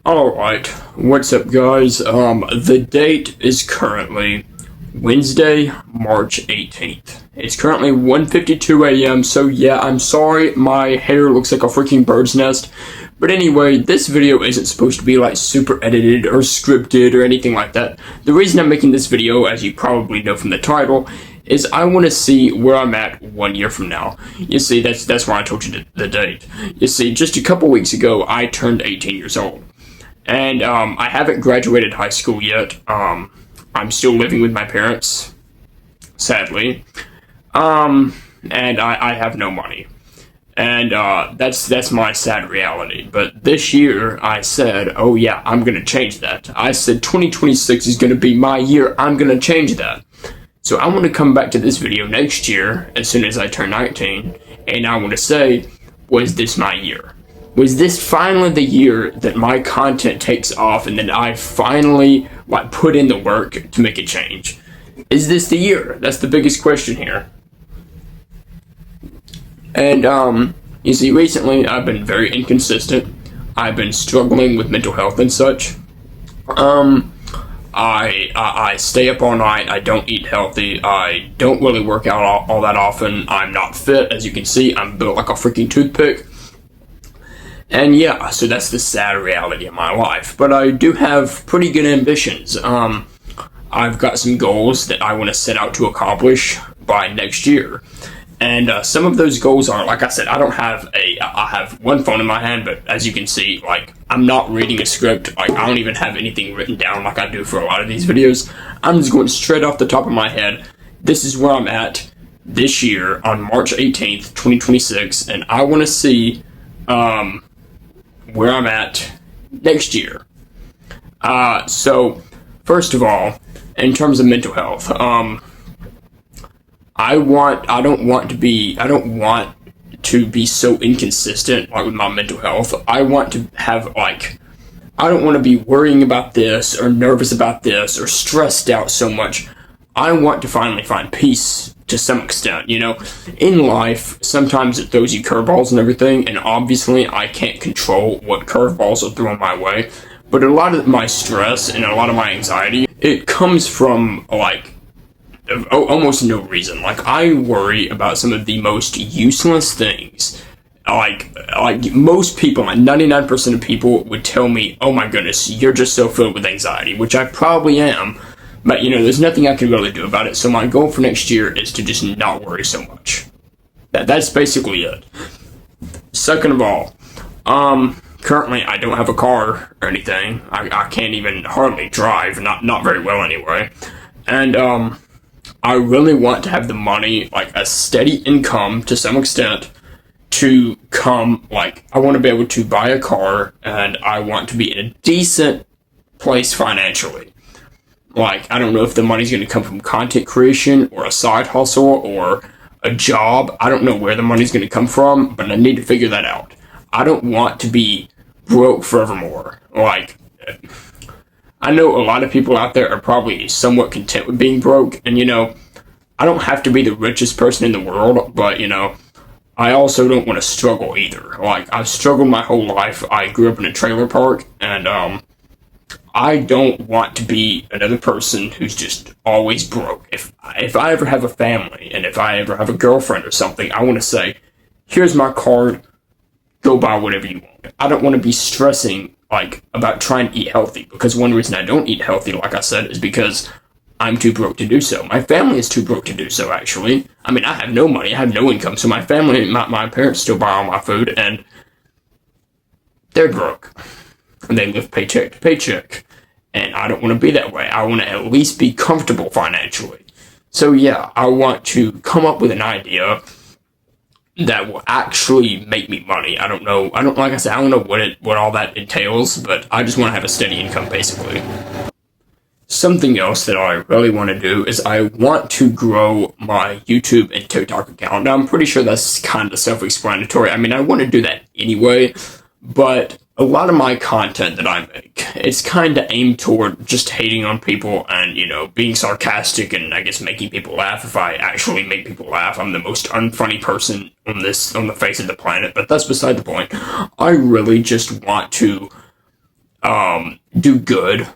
Alright, what's up guys? The date is currently Wednesday, March 18th. It's currently 1:52 a.m., so yeah, I'm sorry my hair looks like a freaking bird's nest. But anyway, this video isn't supposed to be like super edited or scripted or anything like that. The reason I'm making this video, as you probably know from the title, is I want to see where I'm at 1 year from now. You see, that's why I told you the date. You see, just a couple weeks ago, I turned 18 years old. And I haven't graduated high school yet. I'm still living with my parents, sadly. And I have no money. And that's my sad reality. But this year, I said, oh yeah, I'm going to change that. I said 2026 is going to be my year. I'm going to change that. So I want to come back to this video next year, as soon as I turn 19, and I want to say, was this my year? Was this finally the year that my content takes off and that I finally put in the work to make a change? Is this the year? That's the biggest question here. And you see, recently I've been very inconsistent. I've been struggling with mental health and such. I stay up all night. I don't eat healthy. I don't really work out all that often. I'm not fit, as you can see. I'm built like a freaking toothpick. And yeah, so that's the sad reality of my life. But I do have pretty good ambitions. I've got some goals that I want to set out to accomplish by next year. And some of those goals are, like I said, I have one phone in my hand, but as you can see, I'm not reading a script. I don't even have anything written down like I do for a lot of these videos. I'm just going straight off the top of my head. This is where I'm at this year on March 18th, 2026, and I want to see where I'm at next year. So first of all, in terms of mental health, I don't want to be so inconsistent with my mental health. I want to have I don't want to be worrying about this or nervous about this or stressed out so much. I want to finally find peace to some extent. In life, sometimes it throws you curveballs and everything, and obviously I can't control what curveballs are thrown my way, but a lot of my stress and a lot of my anxiety, it comes from almost no reason. I worry about some of the most useless things. Most people, 99% of people would tell me, oh my goodness, you're just so filled with anxiety, which I probably am. But, there's nothing I can really do about it. So my goal for next year is to just not worry so much. That's basically it. Second of all, currently I don't have a car or anything. I can't even hardly drive, not very well anyway. And, I really want to have the money, a steady income to some extent, to come, I want to be able to buy a car, and I want to be in a decent place financially. I don't know if the money's going to come from content creation, or a side hustle, or a job. I don't know where the money's going to come from, but I need to figure that out. I don't want to be broke forevermore. I know a lot of people out there are probably somewhat content with being broke, and I don't have to be the richest person in the world, but I also don't want to struggle either. I've struggled my whole life. I grew up in a trailer park, and I don't want to be another person who's just always broke. If I ever have a family, and if I ever have a girlfriend or something, I want to say, here's my card, go buy whatever you want. I don't want to be stressing about trying to eat healthy, because one reason I don't eat healthy, like I said, is because I'm too broke to do so. My family is too broke to do so, actually. I have no money, I have no income, so my family, my parents still buy all my food, and they're broke. And they live paycheck to paycheck. And I don't want to be that way. I want to at least be comfortable financially. So yeah, I want to come up with an idea that will actually make me money. I don't know, like I said, I don't know what all that entails, but I just want to have a steady income, basically. Something else that I really want to do is I want to grow my YouTube and TikTok account. Now, I'm pretty sure that's kind of self-explanatory. I want to do that anyway, but a lot of my content that I make, it's kind of aimed toward just hating on people and, being sarcastic and I guess making people laugh. If I actually make people laugh, I'm the most unfunny person on the face of the planet, but that's beside the point. I really just want to, do good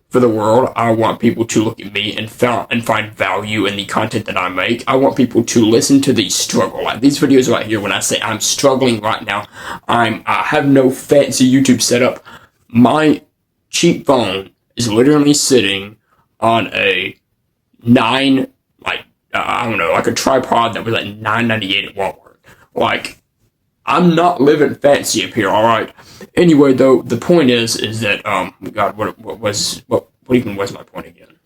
for the world. I want people to look at me and find value in the content that I make. I want people to listen to the struggle. Like these videos right here, when I say I'm struggling right now, I have no fancy YouTube setup. My cheap phone is literally sitting on a like a tripod that was like $9.98 at Walmart. Like, I'm not living fancy up here, alright? Anyway, though, the point is that, God, what even was my point again?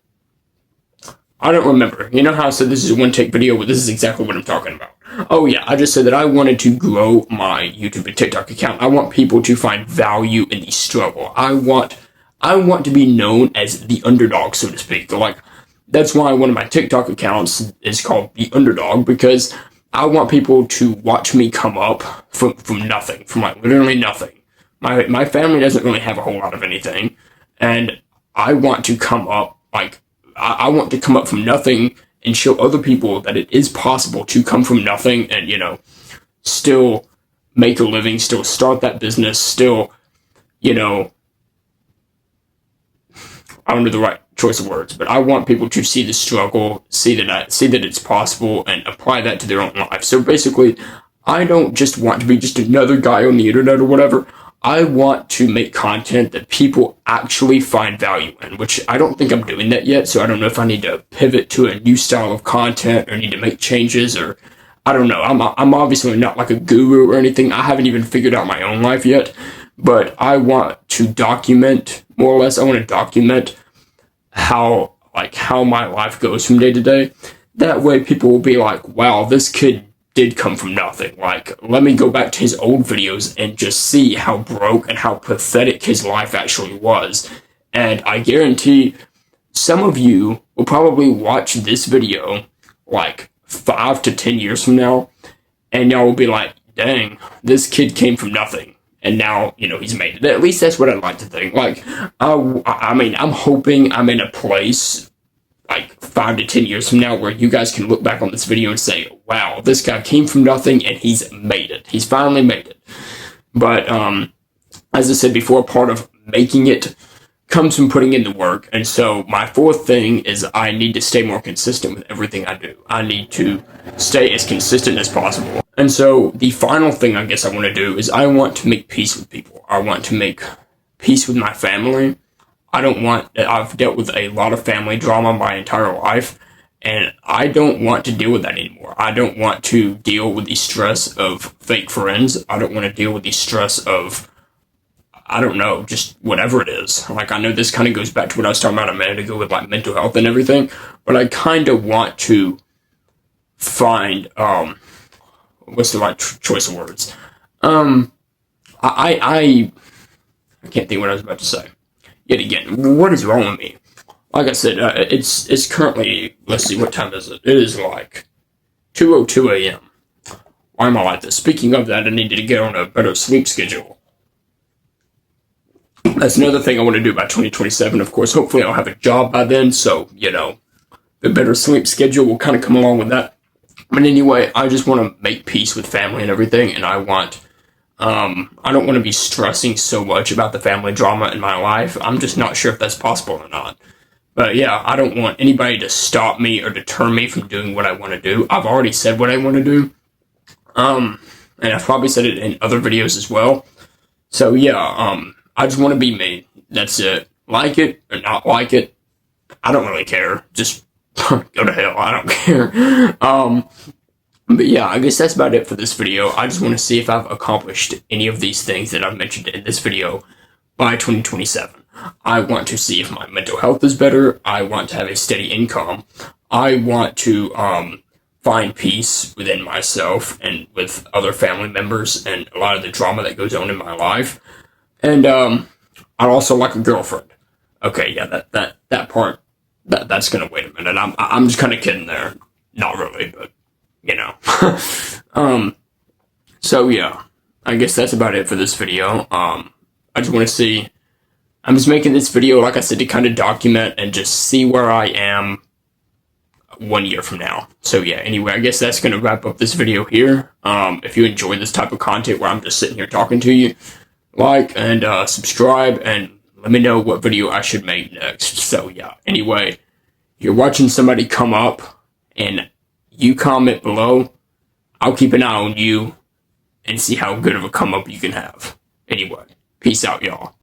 I don't remember. You know how I said this is a one-take video? Well, this is exactly what I'm talking about. Oh yeah, I just said that I wanted to grow my YouTube and TikTok account. I want people to find value in the struggle. I want to be known as the underdog, so to speak. Like, that's why one of my TikTok accounts is called The Underdog, because I want people to watch me come up from nothing, from like literally nothing. My family doesn't really have a whole lot of anything, and I want to come up, like, I want to come up from nothing and show other people that it is possible to come from nothing and, still make a living, still start that business, still, I don't know the right choice of words, but I want people to see the struggle, see that it's possible, and apply that to their own life. So basically, I don't just want to be just another guy on the internet or whatever. I want to make content that people actually find value in, which I don't think I'm doing that yet, so I don't know if I need to pivot to a new style of content or need to make changes, or I don't know. I'm obviously not like a guru or anything. I haven't even figured out my own life yet, but I want to document, more or less, I want to document how my life goes from day to day. That way people will be like, wow, this kid did come from nothing. Like, let me go back to his old videos and just see how broke and how pathetic his life actually was. And I guarantee some of you will probably watch this video like 5 to 10 years from now, and y'all will be like, dang, this kid came from nothing. And now, he's made it. At least that's what I'd like to think. Like, I mean, I'm hoping I'm in a place like 5 to 10 years from now where you guys can look back on this video and say, wow, this guy came from nothing and he's made it. He's finally made it. But, as I said before, part of making it comes from putting in the work. And so my fourth thing is I need to stay more consistent with everything I do. I need to stay as consistent as possible. And so the final thing I guess I want to do is I want to make peace with people. I want to make peace with my family. I've dealt with a lot of family drama my entire life, and I don't want to deal with that anymore. I don't want to deal with the stress of fake friends. I don't want to deal with the stress of, I don't know, just whatever it is. Like, I know this kind of goes back to what I was talking about a minute ago with, like, mental health and everything, but I kind of want to find, what's the right choice of words? I can't think what I was about to say. Yet again, what is wrong with me? Like I said, it's currently, let's see, what time is it? It is like 2:02 a.m. Why am I like this? Speaking of that, I needed to get on a better sleep schedule. That's another thing I want to do by 2027, of course. Hopefully I'll have a job by then, so, the better sleep schedule will kind of come along with that. But anyway, I just want to make peace with family and everything, and I don't want to be stressing so much about the family drama in my life. I'm just not sure if that's possible or not. But yeah, I don't want anybody to stop me or deter me from doing what I want to do. I've already said what I want to do. And I've probably said it in other videos as well. So yeah, I just want to be me. That's it. Like it or not like it, I don't really care. Just go to hell. I don't care. But yeah, I guess that's about it for this video. I just want to see if I've accomplished any of these things that I've mentioned in this video by 2027. I want to see if my mental health is better. I want to have a steady income. I want to find peace within myself and with other family members and a lot of the drama that goes on in my life. And I'd also like a girlfriend. Okay, yeah, that part, that's gonna wait a minute. I'm just kind of kidding there. Not really, but so yeah, I guess that's about it for this video. I just want to see. I'm just making this video, like I said, to kind of document and just see where I am 1 year from now. So yeah, anyway, I guess that's going to wrap up this video here. If you enjoy this type of content where I'm just sitting here talking to you, like and subscribe, and let me know what video I should make next. So yeah, anyway, you're watching somebody come up and you comment below, I'll keep an eye on you and see how good of a come up you can have. Anyway, peace out, y'all.